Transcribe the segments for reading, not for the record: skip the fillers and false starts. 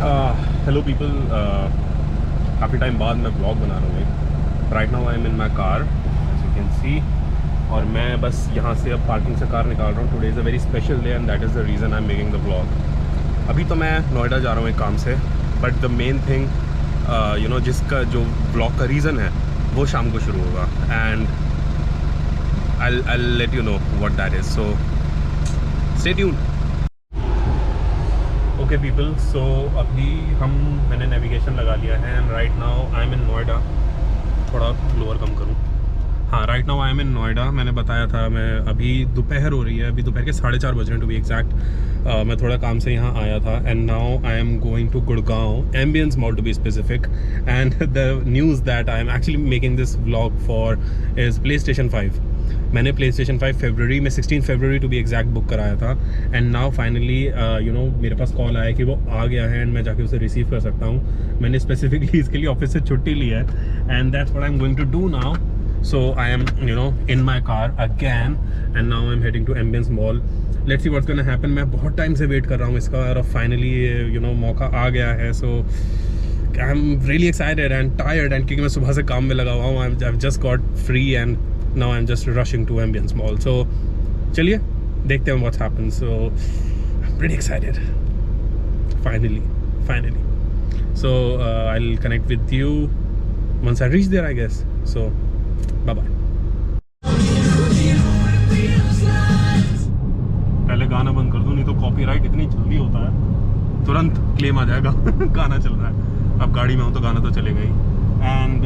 Hello people, काफ़ी time बाद मैं ब्लॉग बना रहा हूँ। Right now I am in my car as you can see, और मैं बस यहाँ से अब पार्किंग से कार निकाल रहा हूँ। Today is a very special day and that is the reason I am making the blog. अभी तो मैं नोएडा जा रहा हूँ एक काम से, बट द मेन थिंग जिसका जो ब्लॉग का रीज़न है वो शाम को शुरू होगा and I'll let you know what that is, so stay tuned. Okay people, so अभी मैंने नेविगेशन लगा लिया है and right now I am in Noida. थोड़ा लोअर कम करूँ। हाँ, right now I am in Noida. मैंने बताया था, मैं अभी दोपहर हो रही है, अभी दोपहर के 4:30 बज रहे हैं टू बी एग्जैक्ट। मैं थोड़ा काम से यहाँ आया था and now I am going to Gurgaon Ambience Mall to be specific, and the news that I am actually making this vlog for is PlayStation 5। मैंने PlayStation 5 फरवरी में 16 फरवरी टू बी एग्जैक्ट बुक कराया था एंड नाउ फाइनली मेरे पास call आया कि वो आ गया है एंड मैं जाके उसे रिसीव कर सकता हूँ। मैंने स्पेसिफिकली इसके लिए ऑफिस से छुट्टी ली है and that's what I am going to do now. So I am in my car again and now I am heading to Ambience Mall. Let's see what's gonna happen. मैं बहुत time से wait कर रहा हूँ इसका और finally मौका आ गया है। So I am really excited and tired, and क्योंकि मैं सुबह से काम में लगा हुआ हूँ, I have just got free and now I'm just rushing to Ambience Mall. So चलिए देखते हैं what's happened. So I'm pretty excited. Finally. So I'll connect with you once I reach there, I guess. So bye bye. पहले गाना बंद कर दूं, नहीं तो कॉपीराइट इतनी जल्दी होता है, तुरंत क्लेम आ जाएगा। गाना चल रहा है, अब गाड़ी में हूँ तो गाना तो चलेगा ही। एंड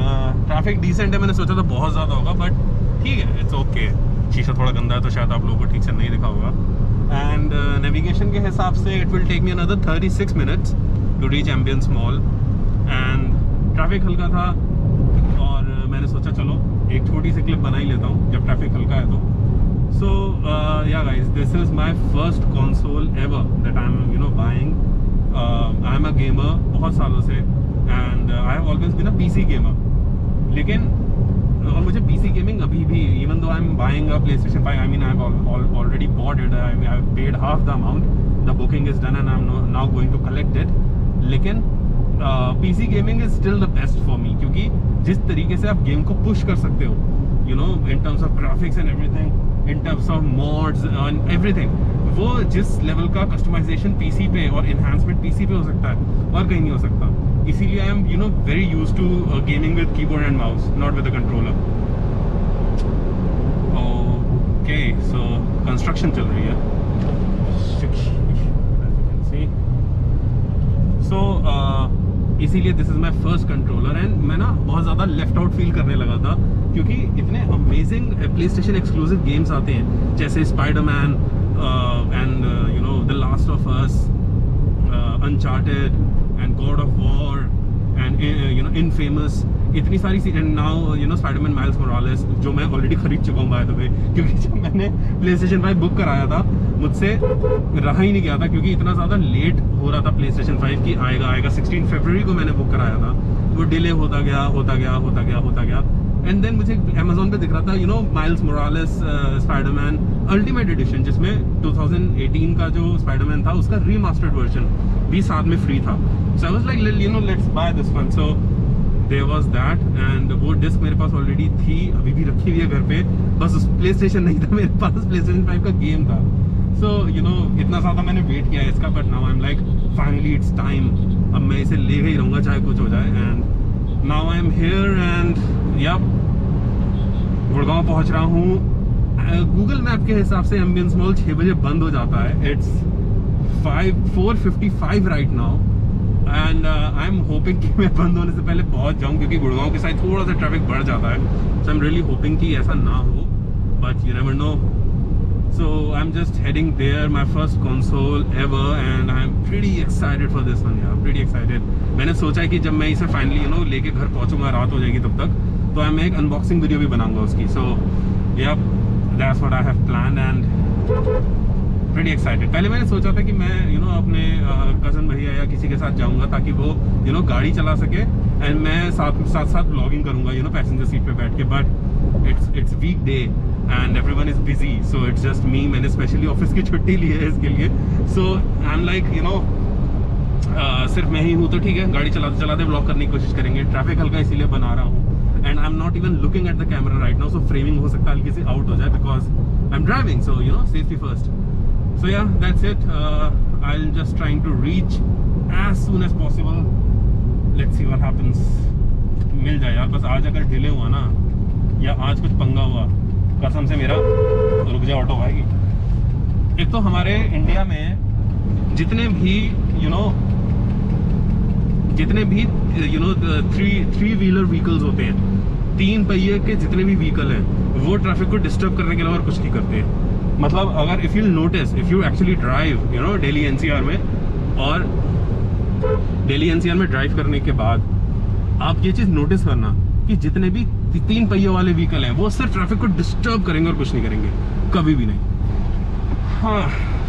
ट्रैफिक डिसेंट है, मैंने सोचा था बहुत ज़्यादा होगा, बट ठीक है, इट्स ओके। शीशा थोड़ा गंदा है तो शायद आप लोगों को ठीक से नहीं दिखा होगा। एंड नेविगेशन के हिसाब से it will take me another 36 minutes to reach Ambience Mall. And traffic हल्का था और मैंने सोचा चलो एक छोटी सी क्लिप बना ही लेता हूँ जब ट्रैफिक हल्का है तो। So yeah guys, this is my first console ever that I am buying. I am a gamer बहुत सालों से and I have always been a PC gamer, लेकिन और मुझे PC गेमिंग अभी भी, even though I am buying a PlayStation 5, I mean I have already bought it, I have paid half the amount, the booking is done and I am now going to collect it. लेकिन PC gaming is still the best for me, क्योंकि जिस तरीके से आप game को push कर सकते हो, in terms of graphics and everything, in terms of mods and everything, वो जिस लेवल का कस्टमाइजेशन PC पे और एनहांसमेंट PC पे हो सकता है और कहीं नहीं हो सकता। इसीलिए I am very used to gaming with keyboard and mouse, not with a controller. Okay, so construction चल रही है। सो इसीलिए this is my first controller and मैं ना बहुत ज़्यादा लेफ्ट आउट फील करने लगा था, क्योंकि इतने अमेजिंग PlayStation एक्सक्लूसिव गेम्स आते हैं जैसे Spiderman and the last of us, uncharted and God of war and infamous, इतनी सारी चीज़ें। नाउ स्पाइडरमैन माइल्स मोरालेस, जो मैं ऑलरेडी खरीद चुका हूँ बाय द वे, क्योंकि जब मैंने PlayStation 5 बुक कराया था मुझसे रहा ही नहीं गया था, क्योंकि इतना ज़्यादा लेट हो रहा था PlayStation 5 की आएगा। 16 फरवरी को मैंने बुक कराया था, वो डिले होता गया एंड देन मुझे Amazon पे दिख रहा था miles Morales Spiderman ultimate addition, जिसमें 2018 का जो स्पाइडरमैन था उसका रीमास्टर्ड वर्जन भी साथ में फ्री था। So I was like let's buy this one. So there was that and वो डिस्क मेरे पास ऑलरेडी थी, अभी भी रखी हुई है घर पे, बस उस PlayStation नहीं था मेरे पास, PlayStation 5 का गेम था। सो इतना ज़्यादा मैंने वेट किया है इसका, but now I am like finally it's time. अब मैं इसे ले ही रहूँगा चाहे कुछ हो जाए। And now I am here and या गुड़गांव पहुंच रहा हूँ। गूगल मैप के हिसाब से एम्बियंस मॉल 6 बजे बंद हो जाता है। It's 4:55 right now and I am hoping कि मैं बंद होने से पहले पहुंच जाऊं, क्योंकि गुड़गांव के साइड थोड़ा सा ट्रैफिक बढ़ जाता है। So I am really hoping कि ऐसा ना हो, but you never know. So I am just heading there, my first console ever and I am pretty excited for this one यार, प्रीटी एक्साइटेड। मैंने सोचा है कि जब मैं इसे फाइनली लेके घर पहुंचूंगा, रात हो जाएगी तब तक, तो मैं एक अनबॉक्सिंग वीडियो भी बनाऊंगा उसकी। सो yeah that's what I have planned and pretty excited. पहले मैंने सोचा था कि मैं अपने कज़न भैया या किसी के साथ जाऊंगा ताकि वो गाड़ी चला सके एंड मैं साथ ब्लॉगिंग करूंगा पैसेंजर सीट पे बैठ के, but it's weekday and everyone is busy, so it's just me. मैंने स्पेशली ऑफिस की छुट्टी ली है इसके लिए। सो आई एम लाइक सिर्फ मैं ही हूँ तो ठीक है, गाड़ी चलाते चलाते ब्लॉग करने की कोशिश करेंगे। ट्रैफिक हल्का इसीलिए बना रहा हूँ, and I am not even looking at the camera right now, so framing हो सकता है हल्की सी आउट हो जाए because I am driving, so you know safety first. So yeah that's it, I am just trying to reach as soon as possible. Let's see what happens. मिल जाए यार, बस आज अगर डिले हुआ ना या आज कुछ पंगा हुआ, कसम से मेरा रुक जाए ऑटो भाई। एक तो हमारे इंडिया में जितने भी थ्री व्हीलर व्हीकल्स होते हैं, 3 पहिए के जितने भी व्हीकल हैं, वो ट्रैफिक को डिस्टर्ब करने के अलावा और कुछ नहीं करते। मतलब अगर if you notice, if you actually drive Delhi NCR में, और दिल्ली एनसीआर में ड्राइव करने के बाद आप ये चीज़ नोटिस करना कि जितने भी 3 पहियों वाले व्हीकल हैं वो सिर्फ ट्रैफिक को डिस्टर्ब करेंगे और कुछ नहीं करेंगे, कभी भी नहीं। हाँ,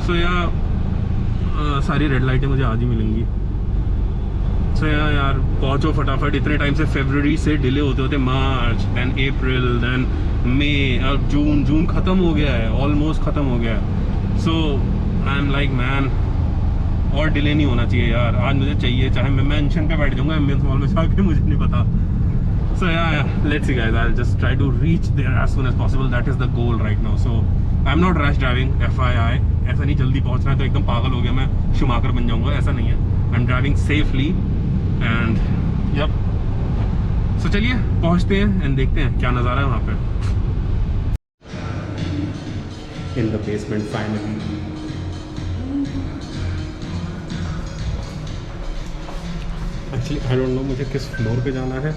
सो सारी रेड लाइटें मुझे आज ही मिलेंगी। सो यार पहुँचो फटाफट। इतने टाइम से फरवरी से डिले होते होते मार्च, देन अप्रैल, देन मई, अब जून ख़त्म हो गया है, ऑलमोस्ट ख़त्म हो गया है। So I am like man, और डिले नहीं होना चाहिए यार। आज मुझे चाहिए, चाहे मैं मेंशन पे बैठ जाऊँगा एम्बियंस मॉल में जाके, मुझे नहीं पता। So yeah, let's see guys, I'll just try to reach there as soon as possible. That is the goal right now. So I'm not rash driving, FYI. ऐसा नहीं जल्दी पहुंचना है तो एकदम पागल हो गया मैं, शुमाकर बन जाऊंगा, ऐसा नहीं है। I'm driving safely and yep. So चलिए पहुंचते हैं and देखते हैं क्या नज़ारा है वहाँ पे। In the basement finally. Actually I don't know मुझे किस फ्लोर पे जाना है।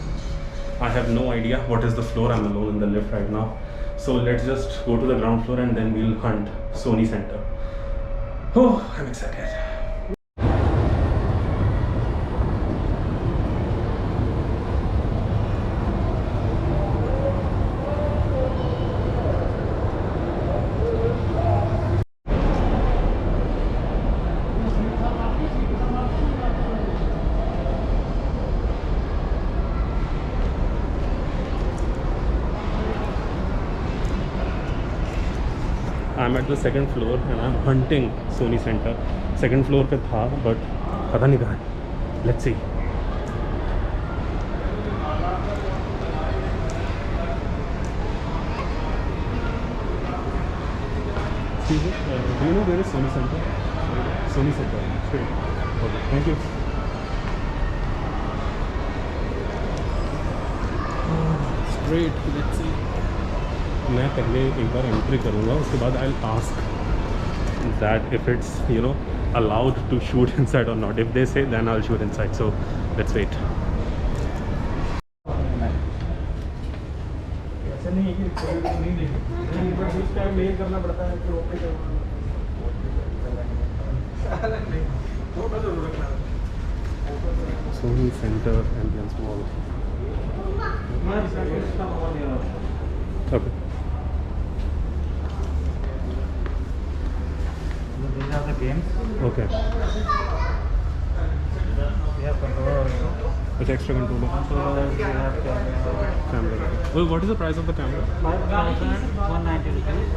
I have no idea what is the floor. I'm alone in the lift right now. So let's just go to the ground floor and then we'll hunt Sony Center. Oh, I'm excited. I'm at the second floor and I'm hunting Sony Center. Second floor पे था but पता नहीं कहाँ है। Let's see. Excuse me, do you know where is Sony Center? Sony Center, straight. Okay, thank you. Straight, let's see. मैं पहले एक बार entry करूँगा, उसके बाद I will ask that if it's allowed to shoot inside और not. If they say then I will shoot inside, so let's wait. ऐसा नहीं है कि नहीं देखें, बट इस टाइम मेल करना पड़ता है कि okay Sony Center Ambience Mall. Okay. These are the games. Okay. We have controller also. It's extra controller. Controller, we have Camera. Well, what is the price of the camera? 5,190 rupees.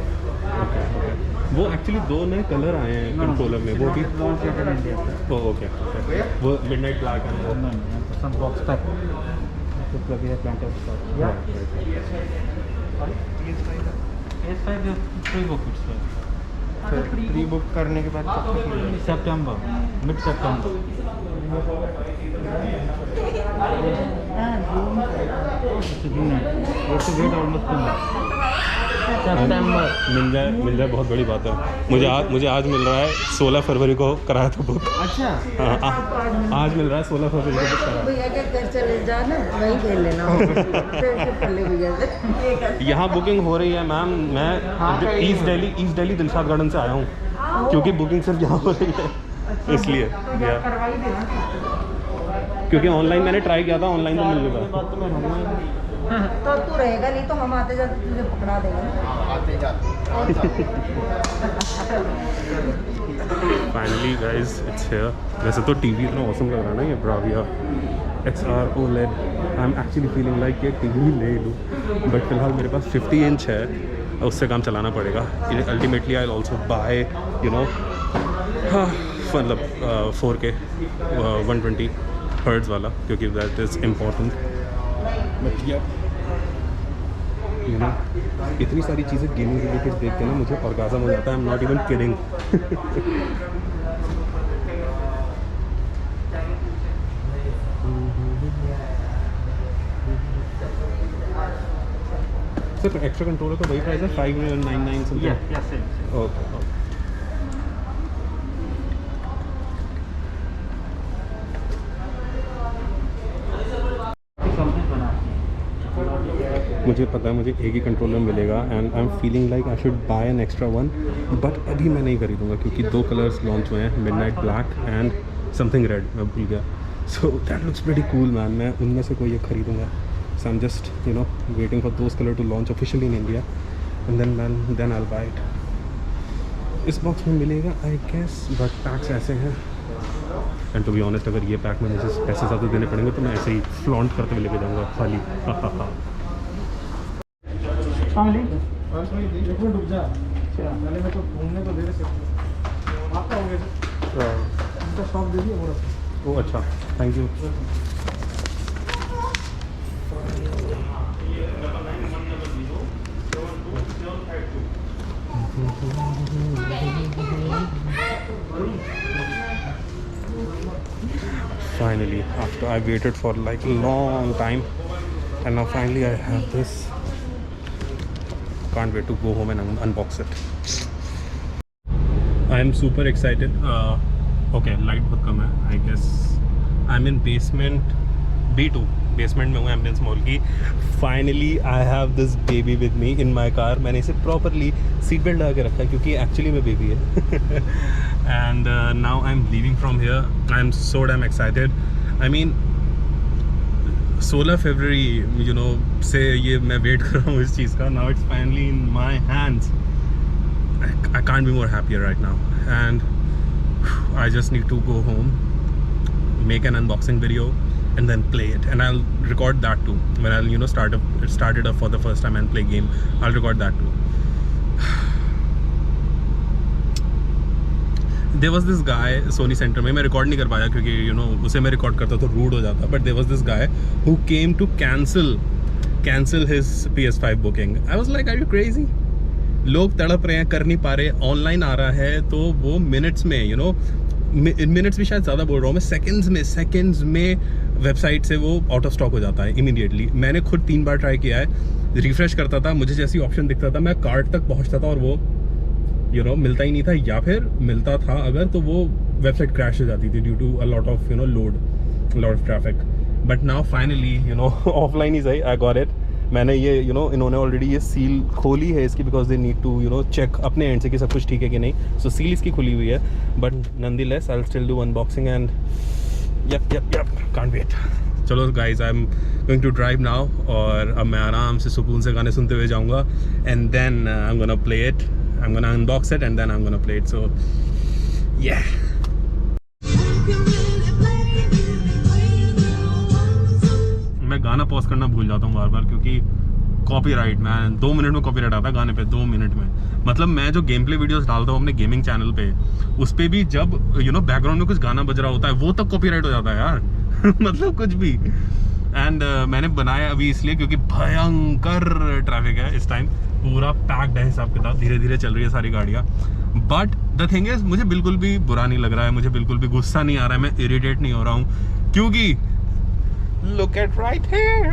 Okay. Okay. वो actually 2 नए colour आए हैं controller में, वो भी launched in India. Oh okay okay, वो midnight black है वो। No, some box type. To plug in a plant of stuff. Right, right. PS5 pre-book it, sir. Pre book करने के बाद कब तक मिलेगा? September, mid-September. June. You have to wait almost 2 months. September. मिल जाए बहुत बड़ी बात है। मुझे आज मिल रहा है, 16 फरवरी को कराया था बुक। अच्छा, हाँ, आज मिल रहा है 16 फरवरी को बुक कराया। भैया के घर चले जाना, वहीं खेल लेना। कर ले भैया से। यहाँ बुकिंग हो रही है मैम। मैं ईस्ट दिल्ली दिलशाद गार्डन से आया हूँ, क्योंकि बुकिंग सिर्फ यहाँ हो रही है इसलिए। करवाई देना, क्योंकि ऑनलाइन मैंने ट्राई किया था, ऑनलाइन तो मिल गया। तो तू रहेगा नहीं तो हम आते जाते तुझे पकड़ा देंगे। आते जाते फाइनली गाइस इट्स हियर। वैसे तो टीवी इतना ऑसम लग रहा है ना, ये Bravia XR OLED। I am actually feeling like ये टीवी ले लूँ, बट फिलहाल मेरे पास 50 इंच है, उससे काम चलाना पड़ेगा। Ultimately I will also buy मतलब 4K 120 हर्ट्ज़ वाला, क्योंकि that is important. But you know इतनी सारी चीज़ें गेमिंग रिलेटेड देख के ना मुझे ऑर्गाज़म हो जाता है। आई am not even kidding. Sir extra controller का वही प्राइस है 599 समथिंग? Yeah, same. ओके। मुझे पता है मुझे एक ही कंट्रोलर मिलेगा and I am feeling like I should buy an extra one, but अभी मैं नहीं खरीदूंगा क्योंकि 2 कलर्स लॉन्च हुए हैं, midnight black and something red, मैं भूल गया। So that looks pretty cool man. मैं उनमें से कोई एक खरीदूंगा। So I am just you know waiting for those colour to launch officially in India and then I will buy it. इस बॉक्स में मिलेगा आई गेस, बट पैक्स ऐसे हैं एंड टू बी ऑनेस्ट अगर ये पैक में मुझे पैसे ज़्यादा देने पड़ेंगे तो मैं ऐसे ही फ्लॉन्ट करते हुए लेके जाऊँगा खाली। एक मिनट रुक जा, पहले मेरे को घूमने को दे रहे सकते। आपका हो गया सर, उनका स्टॉक दे दिया पूरा। ओह अच्छा, thank you. Finally, after I waited for like a long time, and now finally I have this. Can't wait to go home and unbox it. I am super excited. Okay, light बहुत कम है. I guess I'm in basement B2. Basement में हूँ ambience mall की. Finally, I have this baby with me in my car. मैंने इसे properly seat belt लगा के रखा है क्योंकि एक्चुअली में बेबी है. And now I'm leaving from here. I'm so damn excited. I mean, 16 February you know से ये मैं वेट कर रहा हूँ इस चीज़ का. Now it's finally in my hands. I can't be more happier right now and I just need to go home, make an unboxing video and then play it, and I'll record that too when I'll you know start it up for the first time and play game. I'll record that too. There was this guy Sony Center में, मैं record नहीं कर पाया क्योंकि you know उसे मैं record करता तो रूड हो जाता, but there was this guy who came to cancel his PS5 booking. I was like, are you crazy? लोग तड़प रहे हैं, कर नहीं पा रहे, ऑनलाइन आ रहा है तो वो मिनट्स में यू नो मिनट्स भी शायद ज़्यादा बोल रहा हूँ मैं, सेकेंड्स में वेबसाइट से वो आउट ऑफ स्टॉक हो जाता है इमीडिएटली. मैंने खुद 3 बार ट्राई किया है, रिफ्रेश करता था, मुझे जैसी ऑप्शन दिखता था मैं कार्ट तक पहुँचता था और वो यू नो मिलता ही नहीं था, या फिर मिलता था अगर तो वो वेबसाइट क्रैश हो जाती थी due to a lot of you know lot of traffic. But now finally you know offline ही सही, आई गॉट इट. मैंने ये यू नो इन्होंने ऑलरेडी ये सील खोली है इसकी because they need to you know check अपने एंड से कि सब कुछ ठीक है कि नहीं. सो सील इसकी खुली हुई है, but nonetheless I will still do unboxing and yup can't wait. चलो guys, I am going to drive now और अब मैं आराम से सुकून से गाने सुनते हुए जाऊँगा and then I am gonna play it, I am gonna unbox it and then I am gonna play it. So yeah मैं गाना पॉज करना भूल जाता हूँ बार बार क्योंकि कॉपीराइट, मैं 2 मिनट में कॉपीराइट आता है गाने पे, 2 मिनट में. मतलब मैं जो गेम प्ले वीडियोस डालता हूँ अपने गेमिंग चैनल पे, उस पे भी जब यू नो बैकग्राउंड में कुछ गाना बज रहा होता है वो तक कॉपीराइट हो जाता है यार. मतलब कुछ भी. एंड मैंने बनाया अभी इसलिए क्योंकि भयंकर ट्रैफिक है इस टाइम, पूरा पैक्ड है हिसाब किताब, धीरे धीरे चल रही है सारी गाड़ियाँ. बट द थिंग इज मुझे बिल्कुल भी बुरा नहीं लग रहा है, मुझे बिल्कुल भी गुस्सा नहीं आ रहा है, मैं इरिटेट नहीं हो रहा हूँ क्योंकि look at right here.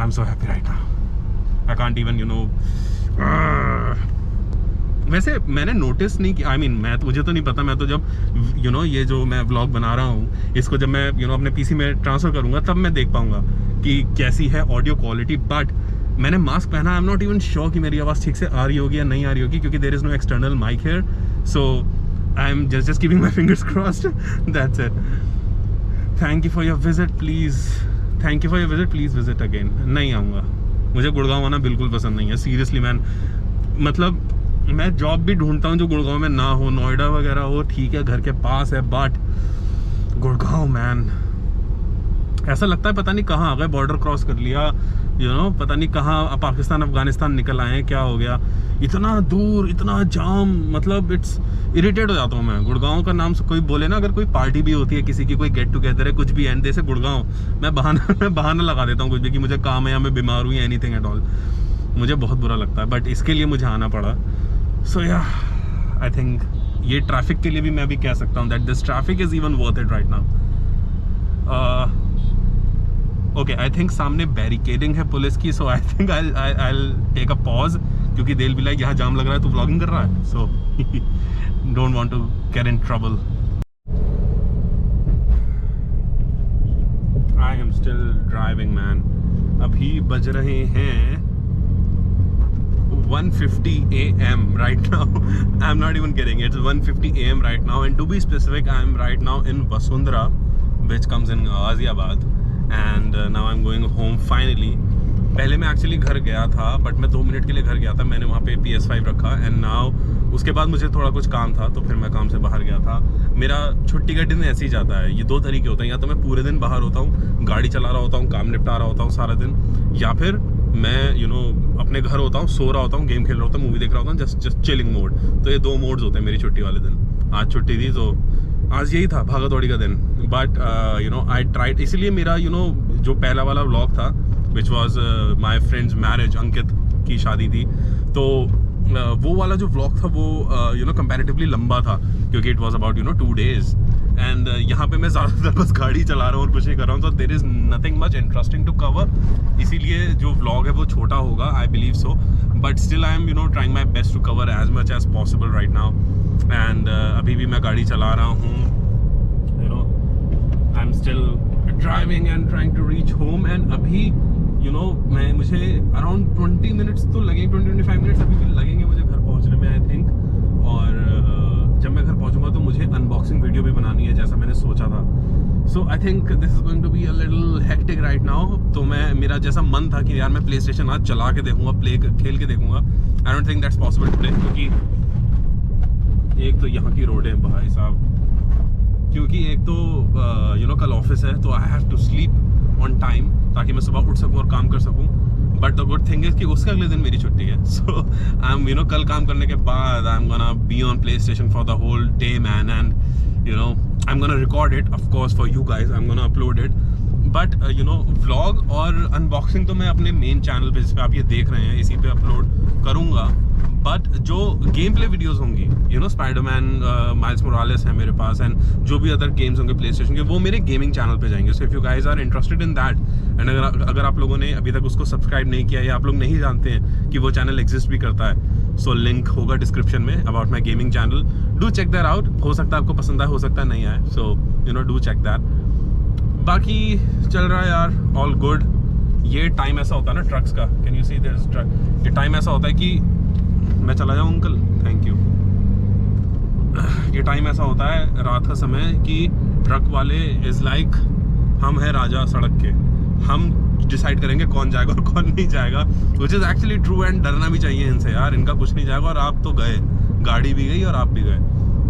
I'm so happy right now. I can't even you know वैसे मैंने नोटिस नहीं किया, आई मीन मुझे तो नहीं पता, मैं तो जब यू नो ये जो मैं व्लॉग बना रहा हूँ इसको जब मैं यू नो अपने पीसी में ट्रांसफ़र करूँगा तब मैं देख पाऊँगा कि कैसी है ऑडियो क्वालिटी. बट मैंने मास्क पहना, आई एम नॉट इवन श्योर कि मेरी आवाज़ ठीक से आ रही होगी या नहीं आ रही होगी क्योंकि there is no external mic here. So I am just keeping my fingers crossed. That's it. Thank you for your visit, please visit again. नहीं आऊँगा, मुझे गुड़गांव आना बिल्कुल पसंद नहीं है सीरियसली मैन. मतलब मैं जॉब भी ढूंढता हूँ जो गुड़गांव में ना हो, नोएडा वगैरह हो, ठीक है घर के पास है, बट गुड़गांव मैन ऐसा लगता है पता नहीं कहाँ आ गए, बॉर्डर क्रॉस कर लिया, यू नो, पता नहीं कहाँ पाकिस्तान अफगानिस्तान निकल आए हैं, क्या हो गया, इतना दूर, इतना जाम, मतलब इट्स इरिटेट हो जाता हूँ मैं। गुड़गांव का नाम से कोई बोले ना, अगर कोई पार्टी भी होती है, किसी की कोई गेट टुगेदर है, कुछ भी है, जैसे गुड़गांव, मैं बहाना लगा देता हूँ कुछ भी कि मुझे काम है या मैं बीमार हूँ या एनीथिंग एट ऑल। मुझे बहुत बुरा लगता है, बट इसके लिए मुझे आना पड़ा। सो या आई थिंक ये ट्रैफिक के लिए भी मैं भी कह सकता हूँ that this traffic is even worth it right now. Okay, I think सामने बैरिकेडिंग है पुलिस की, so I think I take a pause, क्योंकि they'll be like यहाँ जाम लग रहा है, तू व्लॉगिंग कर रहा है, so don't want to get in trouble. I am still driving man. अभी बज रहे हैं 1:50 AM right now. I'm not even kidding. It's 1:50 AM right now, and to be specific, I am right now in Vasundhara, which comes in Ghaziabad, and now I'm going home finally. पहले मैं actually घर गया था, but मैं 2 minute के लिए घर गया था, मैंने वहाँ पे PS5 रखा, एंड नाउ उसके बाद मुझे थोड़ा कुछ काम था, तो फिर मैं काम से बाहर गया था। मेरा छुट्टी का दिन ऐसे ही जाता है, ये 2 तरीके होते हैं, या तो मैं पूरे दिन बाहर होता हूँ, गाड़ी चला रहा होता हूँ, काम निपटा रहा होता हूँ सारा दिन, या फिर मैं यू नो अपने घर होता हूँ, सो रहा होता हूँ, गेम खेल रहा होता हूँ, मूवी देख रहा होता हूँ, जस्ट चिलिंग मोड। तो ये 2 मोड्स होते हैं मेरी छुट्टी वाले दिन। आज छुट्टी थी, तो आज यही था भागा दौड़ी का दिन, but you know I tried. इसीलिए मेरा यू नो जो पहला वाला व्लॉग था, which was my friends marriage, Ankit की शादी थी, तो वो वाला जो व्लॉग था वो यू नो कंपैरेटिवली लंबा था, क्योंकि it was about you know 2 days, and यहाँ पे मैं ज़्यादातर बस गाड़ी चला रहा हूँ और कुछ नहीं कर रहा हूँ, तो there is nothing much interesting to cover. इसीलिए जो व्लॉग है वो छोटा होगा, I believe so, but still I am you know trying my best to cover as much as possible right now. And अभी भी मैं गाड़ी चला रहा हूँ, you know I am still driving and trying to reach home, and अभी you know मुझे around 20 minutes तो लगेंगे, 20-25 मिनट्स अभी भी लगेंगे मुझे घर पहुँचने में आई थिंक। और जब मैं घर पहुँचूंगा तो मुझे अनबॉक्सिंग वीडियो भी बनानी है, जैसा मैंने सोचा था। So I think this is going to be a little hectic right now. तो मेरा जैसा मन था कि यार मैं प्ले स्टेशन आज चला के देखूंगा, खेल के देखूंगा, आई don't think that's possible today, क्योंकि एक तो यहाँ की रोड है भाई साहब, क्योंकि एक तो यू नो कल ऑफिस है, तो I have to sleep on time ताकि मैं सुबह उठ सकूँ और काम कर सकूँ। But the good thing is कि उसके अगले दिन मेरी छुट्टी है, so I am you know कल काम करने के बाद I am gonna be on PlayStation for the whole day man, and you know I am gonna record it of course for you guys, I am gonna upload it. But you no vlog और unboxing तो मैं अपने main channel पे, जिस पे आप ये देख रहे हैं, इसी पे अपलोड करूँगा। बट जो गेम प्ले वीडियोज़ होंगी, you know Spiderman, Miles Morales है मेरे पास, एंड जो भी अदर गेम्स होंगे प्ले स्टेशन के, वो मेरे गेमिंग चैनल पे जाएंगे। So if you guys are interested in that, and अगर आप लोगों ने अभी तक उसको सब्सक्राइब नहीं किया या आप लोग नहीं जानते हैं कि वो चैनल एग्जिस्ट भी करता है, सो लिंक होगा डिस्क्रिप्शन में about my gaming channel. Do check that out, हो सकता है आपको पसंद आए, हो सकता है नहीं आए, so you know do check that. बाकी चल रहा है यार, ऑल गुड। ये टाइम ऐसा होता है ना ट्रक्स का, can you see there is truck, ये टाइम ऐसा होता है कि मैं चला जाऊँ अंकल, थैंक यू। ये टाइम ऐसा होता है रात का समय कि ट्रक वाले इज़ लाइक हम है राजा सड़क के, हम डिसाइड करेंगे कौन जाएगा और कौन नहीं जाएगा, which is actually true, and डरना भी चाहिए इनसे यार, इनका कुछ नहीं जाएगा और आप तो गए, गाड़ी भी गई और आप भी गए,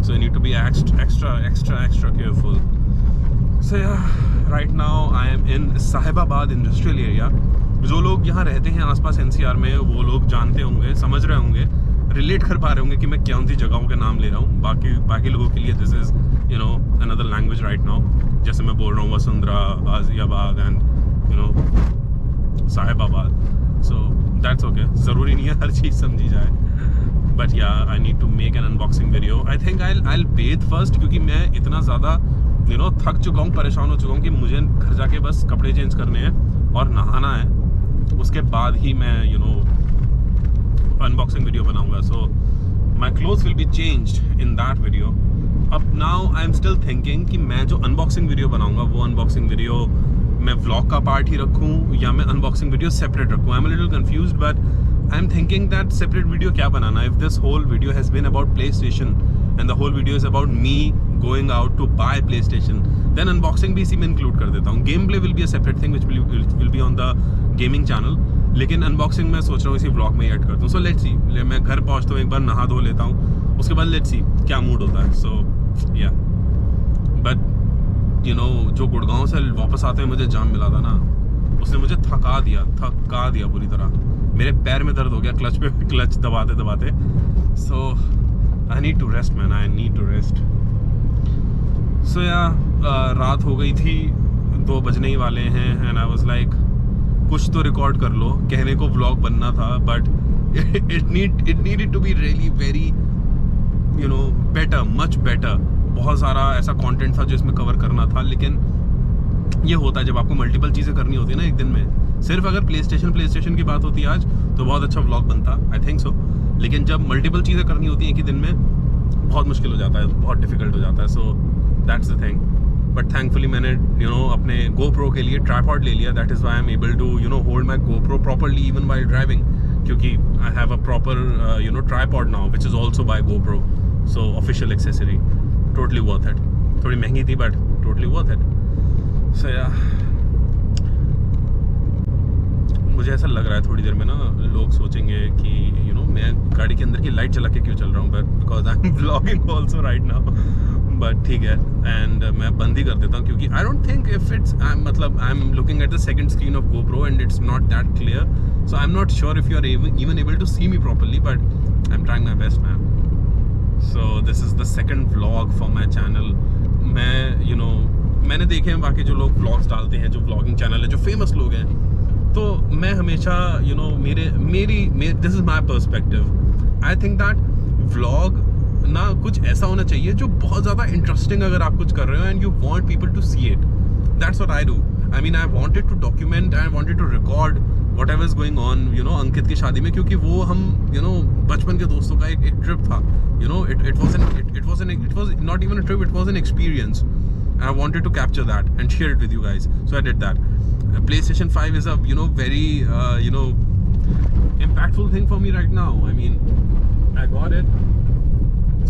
so you need to be extra careful. So right now I am in Sahibabad industrial area. जो लोग यहाँ रहते हैं आसपास NCR में, वो लोग जानते होंगे, समझ रहे होंगे, रिलेट कर पा रहे होंगे कि मैं कौन सी जगहों के नाम ले रहा हूँ। बाकी लोगों के लिए this is you know another language right now, जैसे मैं बोल रहा हूँ Vasundhara, Ghaziabad and you know Sahibabad. So that's okay, ज़रूरी नहीं है हर चीज़ समझी जाए, but ya I need to make an unboxing video. I think I bathe first, क्योंकि मैं इतना ज़्यादा यू नो थक चुका हूँ, परेशान हो चुका हूँ कि मुझे घर जाके बस कपड़े चेंज करने हैं और नहाना है, उसके बाद ही मैं यू नो अनबॉक्सिंग वीडियो बनाऊंगा। So my clothes will be changed in that video. अब now I am still thinking कि मैं जो अनबॉक्सिंग वीडियो बनाऊंगा, वो अनबॉक्सिंग वीडियो मैं व्लॉग का पार्ट ही रखूं या मैं अनबॉक्सिंग वीडियो सेपरेट रखूं। I am a little confused, but I am thinking that separate video क्या बनाना। If this whole video has been about PlayStation and the whole video is about me going out to buy PlayStation, then unboxing भी इसी में include कर देता हूँ। Gameplay will be a separate thing which will be on the gaming channel, लेकिन unboxing मैं सोच रहा हूँ इसी व्लॉग में ही ऐड कर दूँ। सो लेट्स सी, मैं घर पहुँचता हूँ, एक बार नहा धो लेता हूँ, उसके बाद लेट्स सी क्या मूड होता है। सो या बट जो गुड़गांव से वापस आते हुए मुझे जाम मिला था ना, उसने मुझे थका दिया बुरी तरह। मेरे पैर में दर्द हो गया क्लच दबाते दबाते। So I need to rest man, I need to rest. सो रात हो गई थी, 2 बजने ही वाले हैं एंड आई वाज लाइक कुछ तो रिकॉर्ड कर लो। कहने को व्लॉग बनना था but it needed to be really very better, much better। बहुत सारा ऐसा कंटेंट था जो इसमें कवर करना था, लेकिन ये होता है जब आपको मल्टीपल चीज़ें करनी होती है ना एक दिन में। सिर्फ अगर प्ले स्टेशन की बात होती आज तो बहुत अच्छा व्लॉग बनता, आई थिंक सो। लेकिन जब मल्टीपल चीज़ें करनी होती हैं एक ही दिन में, बहुत मुश्किल हो जाता है, बहुत डिफिकल्ट हो जाता है। So that's the thing. But thankfully मैंने अपने GoPro के लिए ट्राइपॉड ले लिया। That is why I am able to hold my GoPro properly even while driving, क्योंकि I have a proper tripod now which is also by GoPro। So official accessory, totally worth it. थोड़ी महंगी थी but totally worth it. So मुझे ऐसा लग रहा है थोड़ी देर में ना लोग सोचेंगे कि मैं गाड़ी के अंदर की लाइट जला के क्यों चल रहा हूँ, but because I M vlogging also right now. But ठीक है, एंड मैं बंद ही कर देता हूँ क्योंकि I don't think if it's I am looking at the second screen of GoPro and it's not that clear. So I am not sure if you are even able to see me properly, but I'm trying my best, man. So this is the second vlog for my channel. मैंने देखे हैं बाकी जो लोग vlogs डालते हैं, जो vlogging channel है, जो फेमस लोग हैं, तो मैं हमेशा this is my perspective. I think that vlog ना कुछ ऐसा होना चाहिए जो बहुत ज़्यादा इंटरेस्टिंग, अगर आप कुछ कर रहे हो and you want people to see it, that's what I do. I mean I wanted to document, I wanted to record whatever is going on Ankit की शादी में, क्योंकि वो हम बचपन के दोस्तों का एक ट्रिप था। It was not even a trip, it was an experience. I wanted to capture that and share it with you guys, so I did that. PlayStation 5 is a very impactful thing for me right now. I mean, I got it.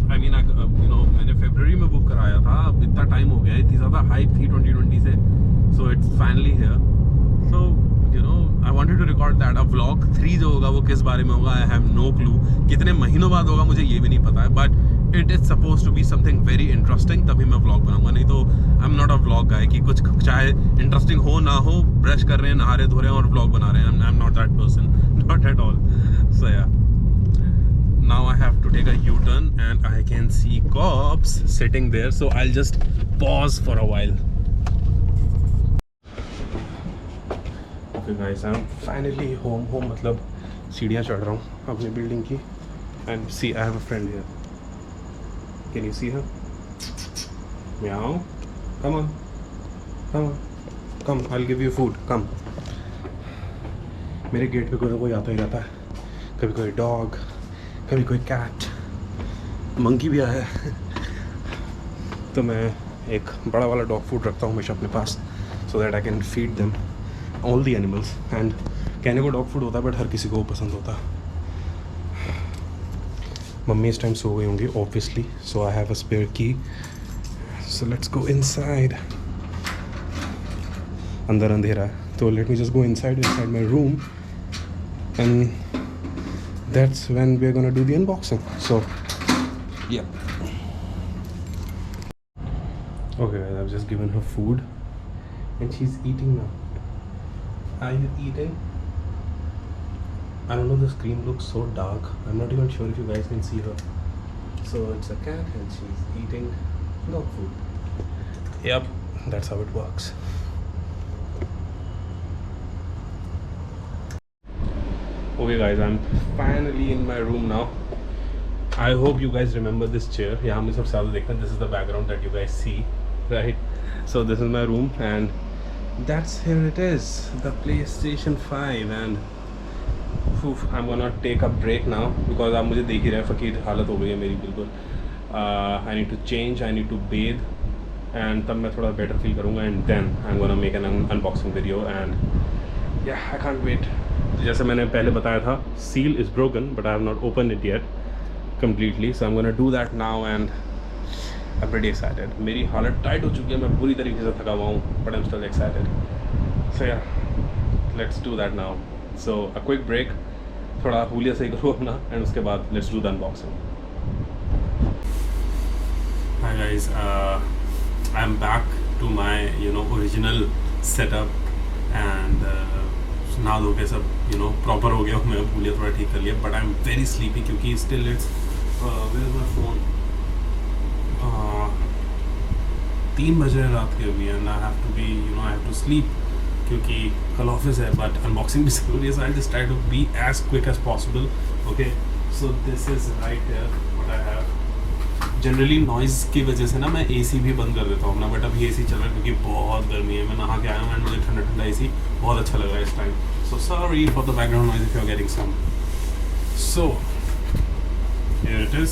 I mean, मैंने फरवरी में book कराया था, अब इतना time हो गया, इतनी ज़्यादा हाइप थी 2020 से, so it's finally here. So I wanted to record that. अब vlog 3 जो होगा वो किस बारे में होगा, I have no clue. कितने महीनों बाद होगा मुझे ये भी नहीं पता है, but it is supposed to be something very interesting, तभी मैं vlog बनाऊंगा। नहीं तो I'm not a vlog guy कि कुछ चाहे interesting हो ना हो, ब्रश कर रहे हैं, नहा रहे धो रहे हैं और vlog बना रहे हैं। I'm not that person, not at all. So yeah, now I have to take a U-turn and I can see cops sitting there, so I'll just pause for a while. Okay guys, I'm finally home मतलब सीढ़ियाँ चढ़ रहा हूँ अपनी building की, and see I have a friend here. Can you see her? Meow. Come on. Come. I'll give you food. Come. मेरे gate पे कोई आता ही रहता है, कभी कोई डॉग, कभी कोई कैट, मंकी भी आया है। तो मैं एक बड़ा वाला डॉग फूड रखता हूँ हमेशा अपने पास, so that I can feed them all the animals. and कहने को डॉग फूड होता है बट हर किसी को वो पसंद होता है। मम्मी इस टाइम सो गई होंगी obviously, so I have a spare key, so let's go inside. अंदर अंधेरा है तो let me just go inside my room and that's when we are gonna do the unboxing. So yeah okay guys, I've just given her food and she's eating now. Are you eating? I don't know, the screen looks so dark. I'm not even sure if you guys can see her. So it's a cat and she's eating dog food. Yep, that's how it works. Okay guys, I'm finally in my room now. I hope you guys remember this chair. यहाँ में सबसे ज़्यादा देखना, this is the background that you guys see, right? So this is my room and that's here it is, the PlayStation 5 and I'm gonna take a break now because आप मुझे देख ही रहे हैं, फ़कीर हालत हो गई है मेरी बिल्कुल। I need to change, I need to bathe and तब मैं थोड़ा better feel करूँगा and then I'm gonna make an unboxing video and yeah, I can't wait. जैसे मैंने पहले बताया था, seal is broken but I have not opened it yet completely, so I'm gonna do that now and I'm pretty excited. मेरी हालत tight हो चुकी है, मैं पूरी तरीके से थका हुआ हूँ, but I'm still excited. So yeah, let's do that now. So a quick break, थोड़ा हुलिया सही करूँ अपना and उसके बाद let's do the unboxing. Hi guys, I'm back to my original setup and नहा धो के सब प्रॉपर हो गया, मैं भूलिया थोड़ा ठीक कर लिया, but I am very sleepy क्योंकि still it's where is my phone 3 बज रहे रात के अभी and I have to be I have to sleep क्योंकि कल ऑफिस है, बट अनबॉक्सिंग भी जरूरी है, so I just try to be as quick as possible. Okay, so this is right here what I have. Generally noise की वजह से ना मैं एसी भी बंद कर देता हूँ ना, बट अभी एसी चल रहा है क्योंकि बहुत गर्मी है. मैं नहा के आया हूँ एंड मुझे ठंडा ठंडा एसी बहुत अच्छा लग रहा है इस time. So sorry for the background noise if you are getting some. So here it is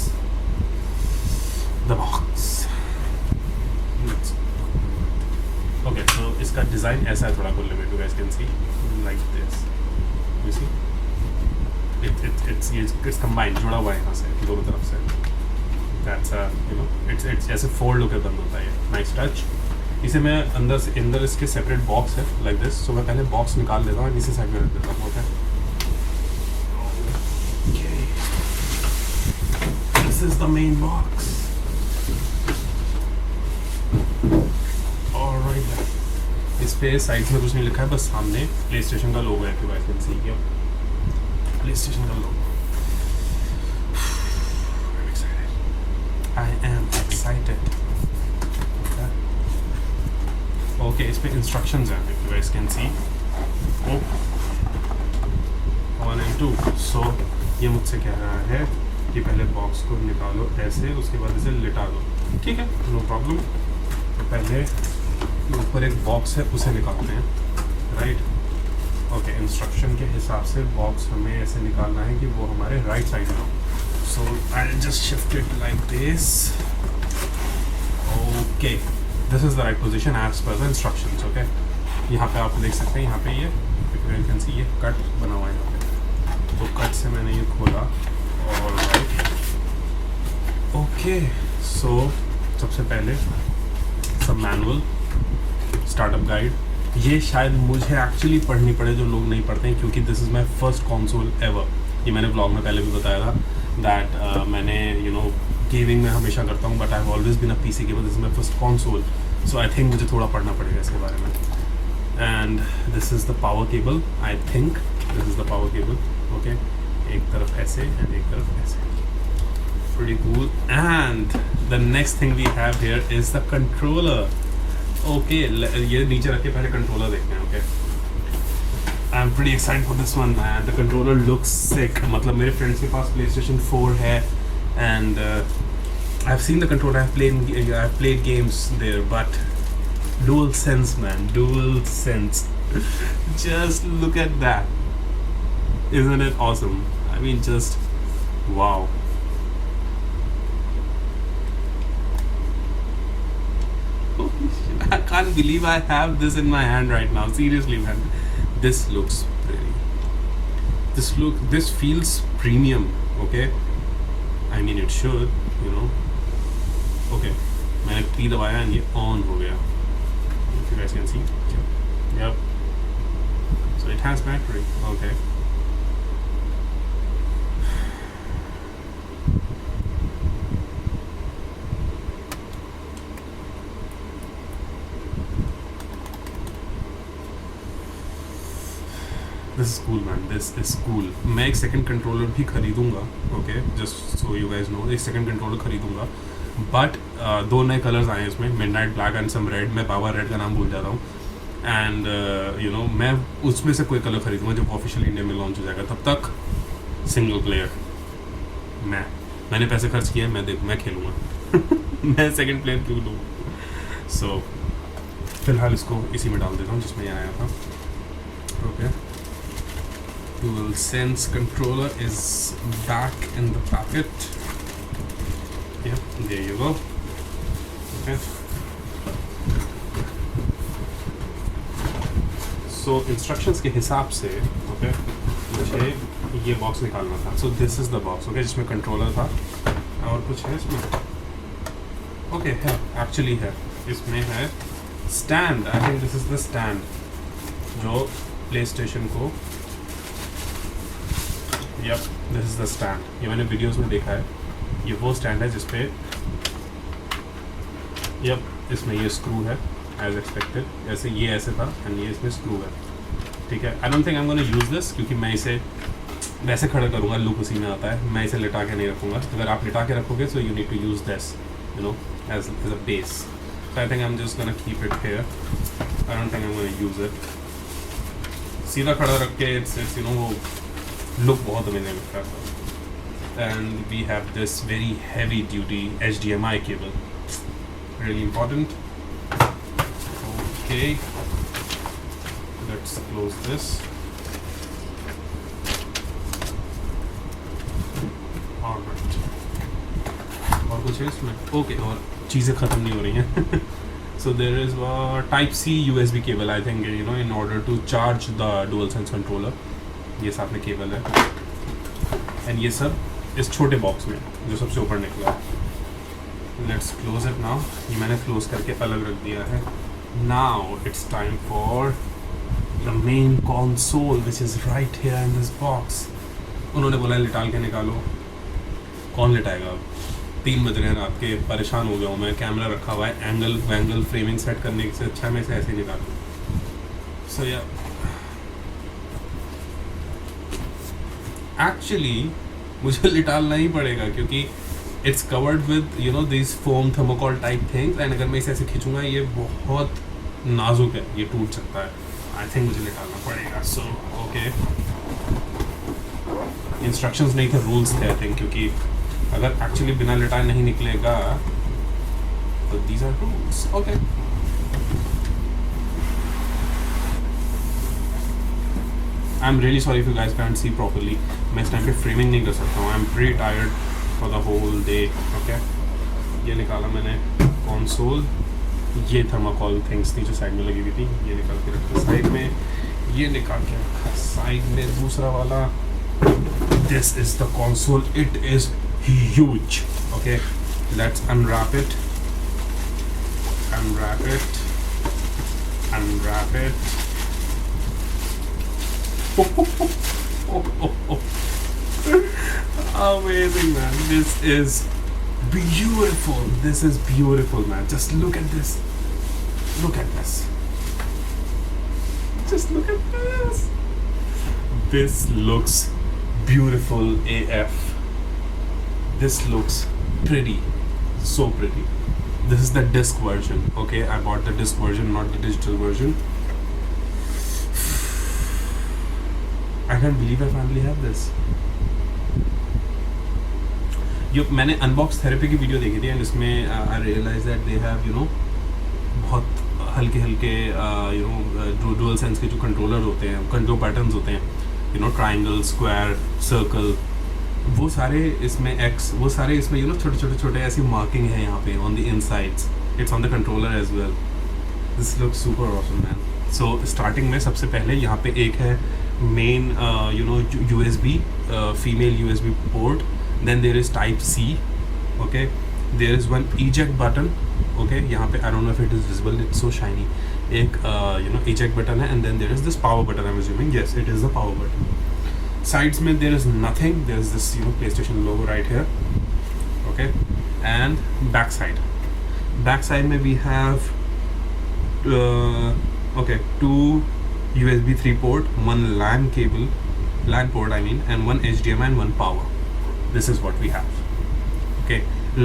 the box. Okay, so इसका डिज़ाइन ऐसा है थोड़ा खुलने में, you guys can see like this. You see it's combined, जुड़ा हुआ है यहाँ से दोनों तरफ से. That's it's ऐसे फोल्ड होकर बंद होता है. Nice touch. इसे मैं अंदर इसके सेपरेट बॉक्स है लाइक दिस. सो मैं पहले बॉक्स निकाल लेता हूँ, इसे साइड में रख देता हूँ. Okay, this is the main box. Alright, इस पे साइड में कुछ नहीं लिखा है, बस सामने प्ले स्टेशन का लोगो है. Guys can see here play station का लोगो. I am excited. Okay, इस पे instructions हैं, if you guys can see. 1 and 2. So ये मुझसे कह रहा है कि पहले बॉक्स को निकालो ऐसे, उसके बाद इसे लिटा दो. ठीक है, नो प्रॉब्लम. तो पहले ऊपर एक बॉक्स है उसे निकालते हैं, राइट. ओके, इंस्ट्रक्शन के हिसाब से बॉक्स हमें ऐसे निकालना है कि वो हमारे राइट साइड में हो. So I'll just shift it like this. Okay, this is the right position as per the instructions. Okay, यहाँ पे आप देख सकते हैं, यहाँ पे ये you can see ये कट बना हुआ है यहाँ पे. तो कट से मैंने ये खोला. Alright. Okay, so सबसे पहले सब मैनुअल, स्टार्टअप गाइड. ये शायद मुझे एक्चुअली पढ़नी पड़े जो लोग नहीं पढ़ते हैं, क्योंकि this is my first console ever. ये मैंने ब्लॉग में पहले भी बताया था दैट मैंने गेमिंग में हमेशा करता हूँ, but I have always been a PC gamer. This is my first console, so I think मुझे थोड़ा पढ़ना पड़ेगा इसके बारे में. And this is the power cable. I think this is the power cable. Okay, एक तरफ ऐसे एंड एक तरफ ऐसे. Pretty cool. And the next thing we have here is the controller. Okay, ये नीचे रख के पहले कंट्रोलर देखते हैं. Okay, I'm pretty excited for this one, man. The controller looks sick. मतलब मेरे friends के पास PlayStation 4 है and I've seen the controller. I've played games there, but dual sense, man, dual sense. Just look at that. Isn't it awesome? I mean, just wow. Holy shit. I can't believe I have this in my hand right now. Seriously, man. This looks pretty. This feels premium. Okay, I mean it should, Okay, मैंने P दबाया and ये on हो गया. If you guys can see. Yep. So it has battery. Okay. This is cool, man. This is cool. मैं एक second controller भी खरीदूंगा. Okay, just so you guys know, एक सेकंड कंट्रोलर खरीदूंगा. बट 2 नए कलर्स आए हैं इसमें, midnight black and some red. मैं बाबा रेड का नाम भूल जाता हूँ. एंड मैं उसमें से कोई कलर खरीदूंगा जब ऑफिशियल इंडिया में लॉन्च हो जाएगा. तब तक सिंगल प्लेयर. मैंने पैसे खर्च किए, मैं खेलूँगा. मैं सेकंड प्लेयर क्यों लूँ. सो फिलहाल इसको इसी में डाल देता हूँ जिसमें ये आया था. Okay, DualSense controller is back in the packet. Yep, there you go. Okay. So instructions के हिसाब से, okay, मुझे ये बॉक्स निकालना था. So this is the box, okay, जिसमें कंट्रोलर था. और कुछ है इसमें? Okay, है, actually है. इसमें है stand. I think this is the stand जो PlayStation को. Yep, this is the stand. ये मैंने वीडियोस में देखा है. ये वो स्टैंड है जिसपे, yep, इसमें ये स्क्रू है एज एक्सपेक्टेड। ऐसे ये ऐसे था एंड ये इसमें स्क्रू है, ठीक है। आई don't think I am gonna use this, क्योंकि मैं इसे वैसे खड़ा करूँगा, लुक उसी में आता है। मैं इसे लिटा के नहीं रखूँगा। अगर आप लिटा के रखोगे so you need to use this, you know, as a base. So I think I am just gonna keep it here. I don't think I am gonna use it. सीधा खड़ा रख के इट्स यू नो वो look बहुत amazing लगता है। And we have this very heavy duty HDMI cable, really important. Okay, let's close this. Alright, और कुछ है इसमें? Okay, और चीज़ें ख़त्म नहीं हो रही हैं. So there is a Type-C USB cable, I think, you know, in order to charge the DualSense controller. ये साथ में केबल है, and ये सब इस छोटे बॉक्स में जो सबसे ऊपर निकला है। Let's close it now. ये मैंने क्लोज करके अलग रख दिया है। Now it's time for the main console which is right here in this box. उन्होंने बोला लिटाल के निकालो, कौन लिटाएगा अब? 3 बज रहे हैं रात के, परेशान हो गया हूँ मैं। कैमरा रखा हुआ है, एंगल फ्रेमिंग सेट करने से अच्छा मैं इसे ऐसे ही निकालूँ। सो या एक्चुअली मुझे लिटालना ही पड़ेगा, क्योंकि it's covered with you know this foam thermocol type things, and अगर मैं इसे ऐसे खींचूंगा ये बहुत नाजुक है, ये टूट सकता है। आई थिंक मुझे लिटालना पड़ेगा। सो ओके, इंस्ट्रक्शंस नहीं थे, रूल्स थे आई थिंक, क्योंकि अगर एक्चुअली बिना लिटाए नहीं निकलेगा तो these are rules. Okay, I am really sorry if you guys can't see properly. मैं इस टाइम पे फ्रेमिंग नहीं कर सकता हूँ। I am pretty tired for the whole day. Okay, ये निकाला मैंने कंसोल। ये थर्माकोल थिंग्स थी जो साइड में लगी हुई थी, ये निकाल के रखा साइड में। ये निकाल के रखा साइड में दूसरा वाला। This is the console, it is huge. Okay, let's unwrap it, unwrap it, unwrap it. Amazing, man. This is beautiful. This is beautiful, man. Just look at this. Look at this. Just look at this. This looks beautiful AF. This looks pretty. So pretty. This is the disc version. Okay, I bought the disc version, not the digital version. I can't believe I finally have this. मैंने unbox therapy की video देखी थी, and इसमें I realise that they have you know बहुत हल्के you know dual sense के जो controller होते हैं, कंट्रोल पैटर्न्स होते हैं, you know triangle, square, circle, वो सारे इसमें एक्स, वो सारे इसमें यू नो छोटे छोटे ऐसी मार्किंग है यहाँ पे on the insides. It's on the controller as well. This looks super awesome, man. So starting में सबसे पहले यहाँ पे एक है main you know USB, female USB port. Then there is Type-C. Okay, there is one eject button. Okay, यहाँ पे I don't know if it is visible, it's so shiny. एक you know eject button है, and then there is this power button. I'm assuming yes, it is the power button. Sides में there is nothing. There is this you know PlayStation logo right here. Okay, and back side. Back side में we have okay 2 USB 3 port, 1 LAN cable, LAN port I mean, and 1 HDMI and 1 power. This is what we have. Okay,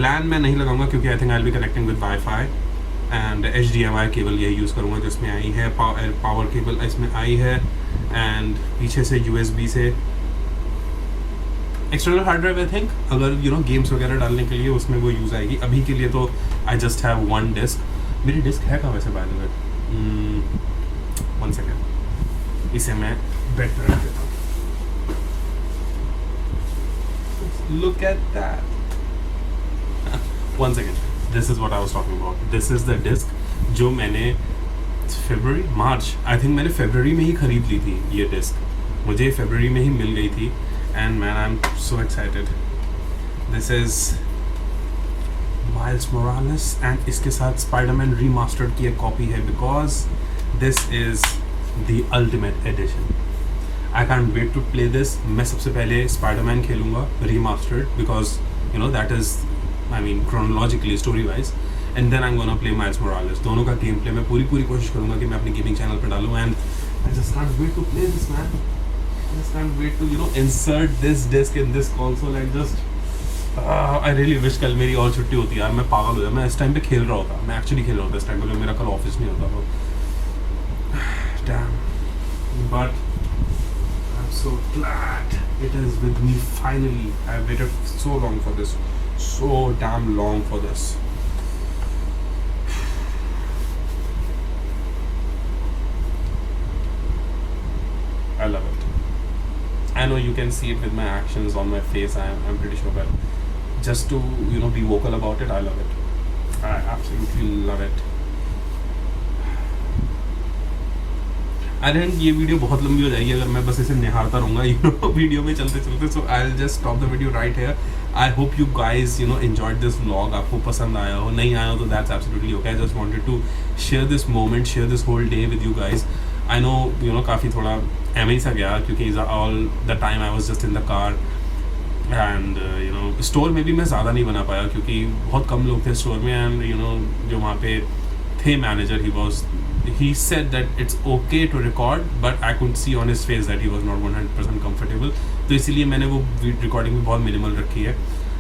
LAN मैं नहीं लगाऊंगा क्योंकि I think I'll be connecting with Wi-Fi, and HDMI cable यही use करूँगा जिसमें आई है। Power cable इसमें आई है, एंड पीछे से USB से external hard drive I think, अगर यू नो गेम्स वगैरह डालने के लिए उसमें वो यूज़ आएगी। अभी के लिए तो आई जस्ट हैव 1 डिस्क। मेरी डिस्क है कहाँ वैसे बाय द वे? 1 सेकेंड, इसे मैं बेड पर रख देता हूँ। Look at that. 1 second. This is what I was talking about. This is the disc जो मैंने मार्च आई थिंक मैंने फरवरी में ही खरीद ली थी। ये डिस्क मुझे फरवरी में ही मिल गई थी, and man I am so excited. This is Miles Morales, and इसके साथ स्पाइडरमैन रीमास्टर्ड की एक कॉपी है, because this is the ultimate edition. I can't wait to play this. मैं सबसे पहले स्पाइडरमैन खेलूँगा remastered, because you know that is I mean chronologically, story wise, and then I am gonna play Miles Morales. दोनों का game play मैं पूरी कोशिश करूँगा कि मैं अपने गेमिंग चैनल पर डालूँ, and I just can't wait to play this man. I just can't wait to, you know, insert this disc in this console and just I really wish कल मेरी और छुट्टी होती यार, मैं पागल हो जाता। मैं इस टाइम पे खेल रहा होता, मैं एक्चुअली खेल रहा होता इस टाइम पे, क्योंकि मेरा कल ऑफिस नहीं होता तो damn, but I'm so glad it is with me finally. I waited so long for this, so damn long for this. I love it. I know you can see it with my actions on my face. I'm pretty sure, but just to, you know, be vocal about it, I love it. I absolutely love it. I think ये video बहुत लंबी हो जाएगी अगर मैं बस इसे निहारता रहूँगा, you know, वीडियो में चलते चलते. So I'll just stop the video right here. I hope you guys, you know, enjoyed this vlog. आपको पसंद आया हो, नहीं आया हो तो that's absolutely okay. I just wanted to share this moment, share this whole day with you guys. I know, you know, काफ़ी थोड़ा एम सा गया क्योंकि all the time I was just in the car, and you know, store में भी मैं ज़्यादा नहीं बना पाया क्योंकि बहुत कम लोग थे स्टोर में, and you know, जो वहाँ पे थे manager, he said that it's okay to record, but I could see on his face that he was not 100% comfortable. तो इसीलिए मैंने वो रिकॉर्डिंग भी बहुत मिनिमल रखी है.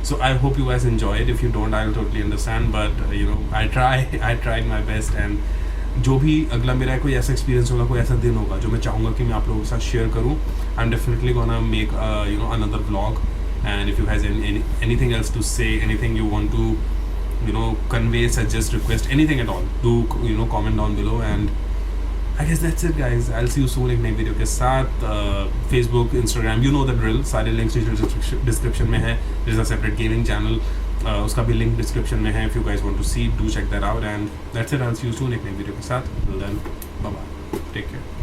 So I hope you guys enjoy it. If you don't, I'll totally understand, but you know, I tried my best, and जो भी अगला मेरा कोई ऐसा एक्सपीरियंस होगा, कोई ऐसा दिन होगा जो मैं चाहूँगा कि मैं आप लोगों के साथ शेयर करूँ, I'm definitely gonna make you know, another vlog. And if you guys anything else to say, anything you want to, you know, convey, suggest, request, anything at all, do, you know, comment down below. And I guess that's it guys. I'll see you soon एक नई video के साथ. Facebook, Instagram, you know the drill, सारे links description में है. There is a separate gaming channel, उसका भी link description में है. If you guys want to see, do check that out. And that's it. I'll see you soon एक नई video के साथ. Till then, bye bye, take care.